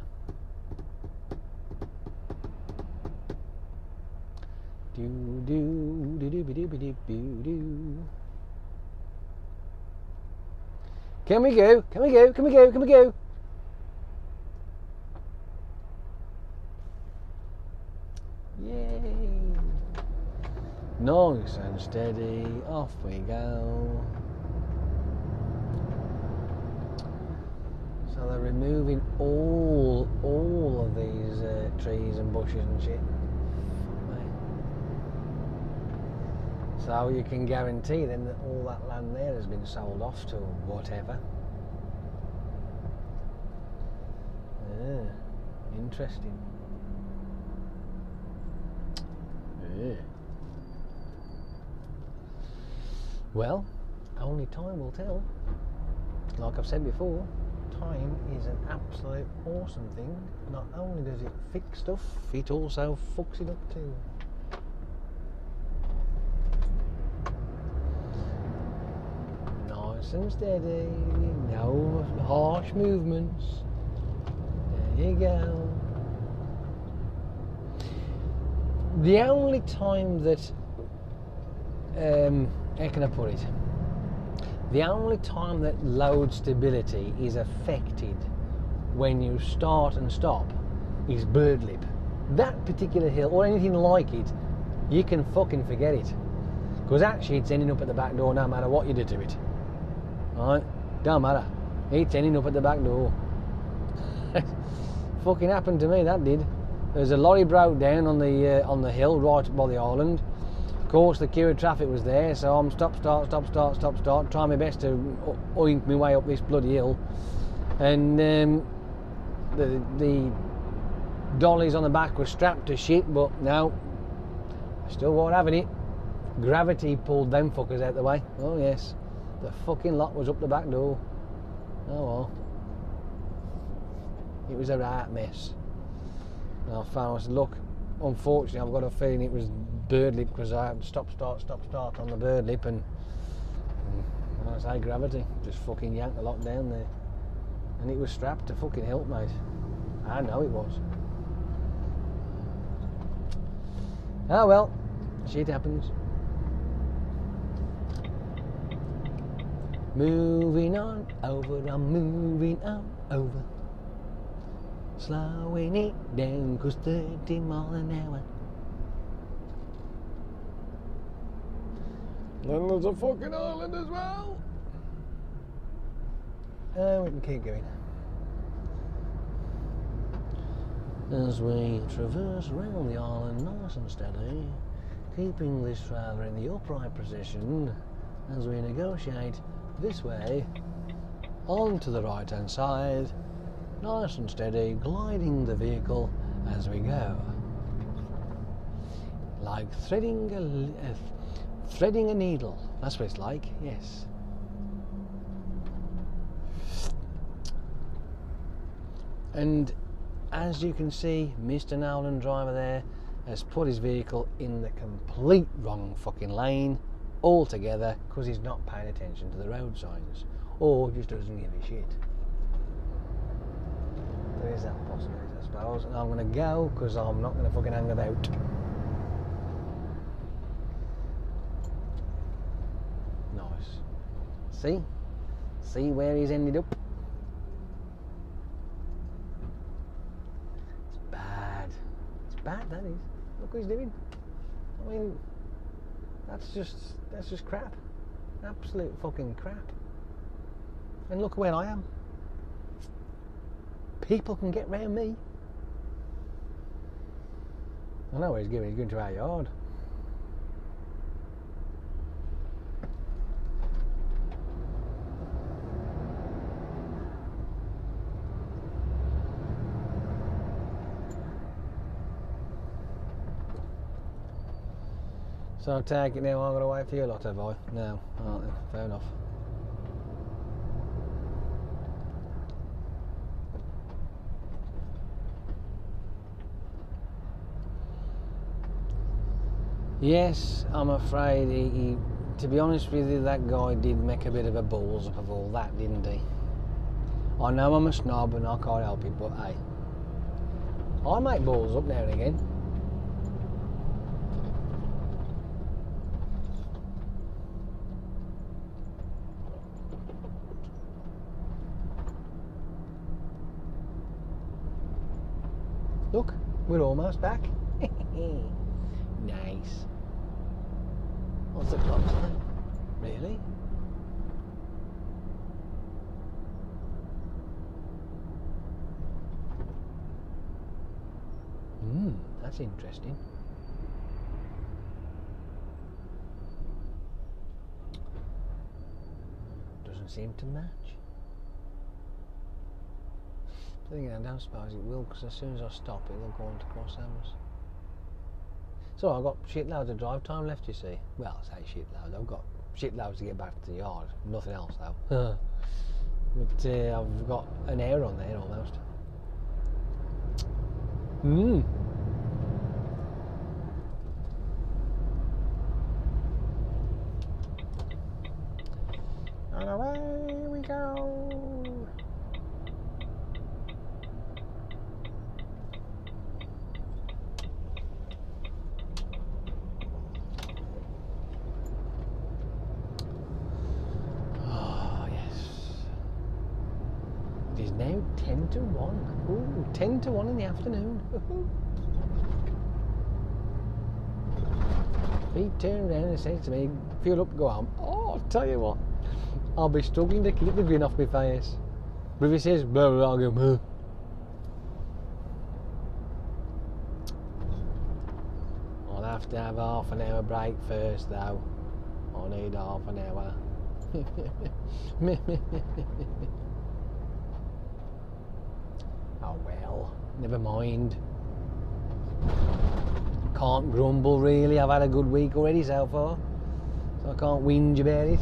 Do do do do do do do do. Can we go? Can we go? Can we go? Can we go? Yay! Nice and steady. Off we go. So they're removing all of these trees and bushes and shit. So you can guarantee then that all that land there has been sold off to whatever. Yeah, interesting. Yeah. Well, only time will tell. Like I've said before, time is an absolute awesome thing. Not only does it fix stuff, it also fucks it up too. Nice and steady, no harsh movements. There you go. The only time that, how can I put it? The only time that load stability is affected when you start and stop is bird lip. That particular hill, or anything like it, you can fucking forget it. Because actually it's ending up at the back door no matter what you do to it. Alright? Don't matter. It's ending up at the back door. Fucking happened to me, that did. There's a lorry broke down on the hill right by the island. Of course, the queue of traffic was there, so I'm stop, trying my best to oink my way up this bloody hill. And the dollies on the back were strapped to shit, but no, still weren't having it. Gravity pulled them fuckers out the way. Oh yes, the fucking lot was up the back door. Oh well. It was a right mess. And I found, I said, look, unfortunately I've got a feeling it was bird lip because I had stop, start on the bird lip, and when I say gravity, just fucking yanked the lot down there. And it was strapped to fucking help, mate. I know it was. Oh well, shit happens. Moving on over, I'm moving on over. Slowing it down, cause 30 miles an hour. Then there's a fucking island as well. We can keep going. As we traverse around the island nice and steady, keeping this trailer in the upright position as we negotiate this way, on to the right hand side, nice and steady, gliding the vehicle as we go. Like threading a needle. That's what it's like, yes. And as you can see, Mr. Nolan driver there has put his vehicle in the complete wrong fucking lane altogether because he's not paying attention to the road signs, or just doesn't give a shit. There is that possibility, I suppose, and I'm going to go because I'm not going to fucking hang about. Nice. See where he's ended up? It's bad. It's bad, that is. Look what he's doing. I mean, that's just crap. Absolute fucking crap. And look where I am. People can get round me. I know where he's going. He's going to our yard. So I take it now I'm going to wait for you lot, have I? No. Alright then, fair enough. Yes, I'm afraid he, to be honest with you, that guy did make a bit of a balls up of all that, didn't he? I know I'm a snob and I can't help it, but hey, I make balls up now and again. Look, we're almost back. Nice. What's the clock saying? Really? That's interesting. don't seem to match. But again, I don't suppose it will, because as soon as I stop, it'll go on to crossovers. So I've got shitloads of drive time left, you see. Well, I say shitloads. I've got shitloads to get back to the yard. Nothing else, though. But I've got an hour on there, almost. And away we go. Oh, yes. It is now 10 to 1. Ooh, 10 to 1 in the afternoon. He turned around and said to me, "Fuel up, go home." Oh, I'll tell you what, I'll be struggling to keep the grin off my face. But if he says, blah, blah, I'll go, "Meh." I'll have to have half an hour break first, though. I need half an hour. Oh well, never mind. Can't grumble really, I've had a good week already so far, so I can't whinge about it.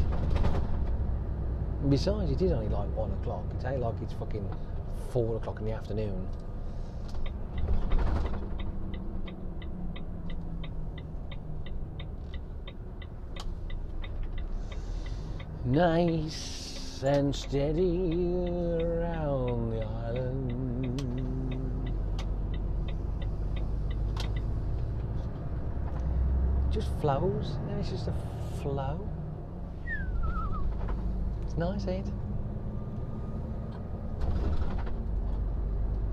And besides, it is only like 1 o'clock, it's ain't like it's fucking 4 o'clock in the afternoon. Nice and steady around the island. Just flows, and it's just a flow. It's nice, ain't it?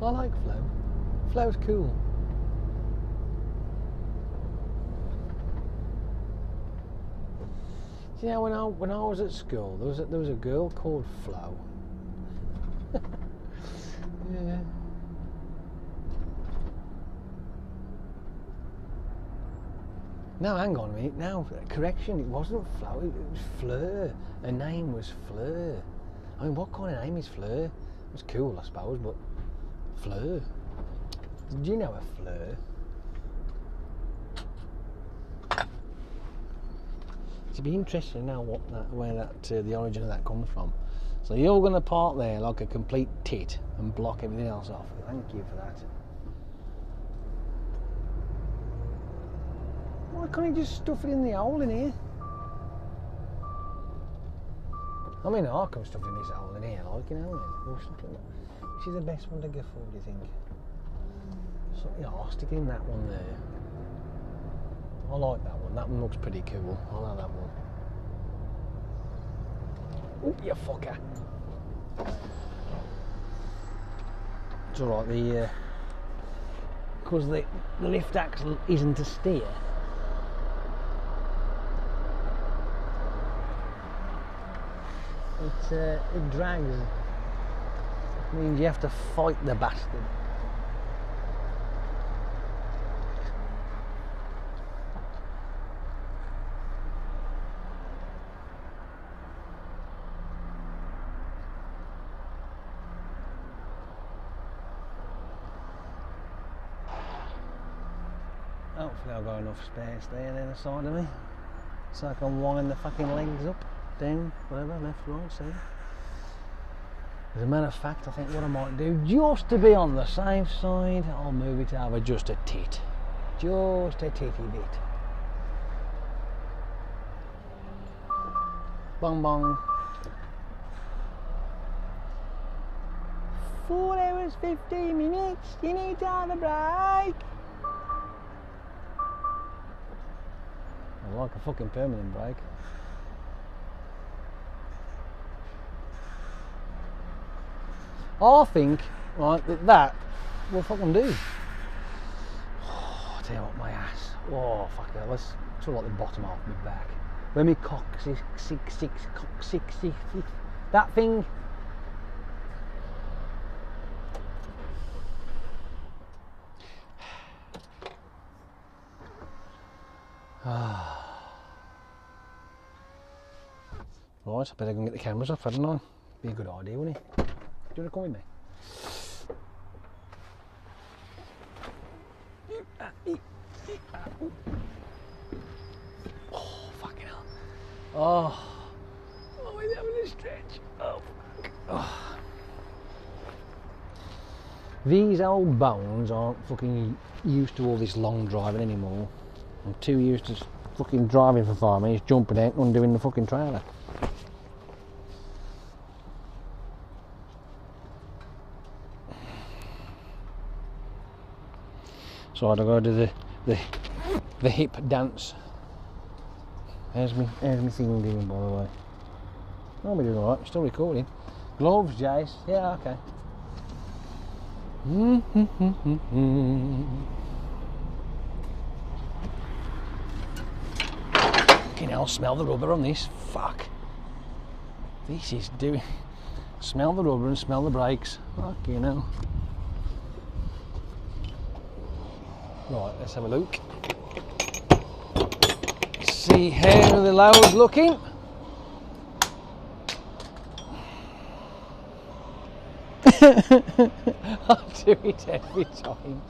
I like flow. Flow's cool. You know, when I was at school, there was a girl called Flo. Yeah. No, hang on a minute. Now, correction, it wasn't Flo, it was Fleur. Her name was Fleur. I mean, what kind of name is Fleur? It was cool, I suppose, but Fleur. Did you know a Fleur? It'd be interesting to know where the origin of that comes from. So you're going to park there like a complete tit and block everything else off. Thank you for that. Why can't you just stuff it in the hole in here? I mean, I can stuff in this hole in here, like, you know, which is the best one to go for, do you think? So, yeah, I'll stick in that one there. I like that one. That one looks pretty cool. I like that one. Oh, you fucker! It's all right. Because the lift axle isn't a steer. It drags. It means you have to fight the bastard. Hopefully I've got enough space there the other side of me, so I can wind the fucking legs up, down, whatever, left, right, centre. As a matter of fact, I think what I might do, just to be on the safe side, I'll move it over just a tit. Just a titty bit. Bong bong. 4 hours 15 minutes, you need to have a break. I like a fucking permanent break. I think, right, that will fucking do. Oh, I tell you what, my ass. Oh, fuck that. Let's sort of like the bottom half of my back. When me cock six, that thing. Right, I better go and get the cameras off, hadn't I? Be a good idea, wouldn't it? Do you want to come with me? Oh, fucking hell. Oh, he's having a stretch. Oh, fuck. Oh. These old bones aren't fucking used to all this long driving anymore. I'm too used to fucking driving for 5 minutes, jumping out and undoing the fucking trailer. So I'd go do the hip dance. How's me thing doing, by the way? Oh, we're doing alright, still recording. Gloves, Jace, yeah, okay. Fucking hell, smell the rubber on this, fuck. This is doing, smell the rubber and smell the brakes, fucking hell. Right, let's have a look. See how the lower's looking. I do it every time.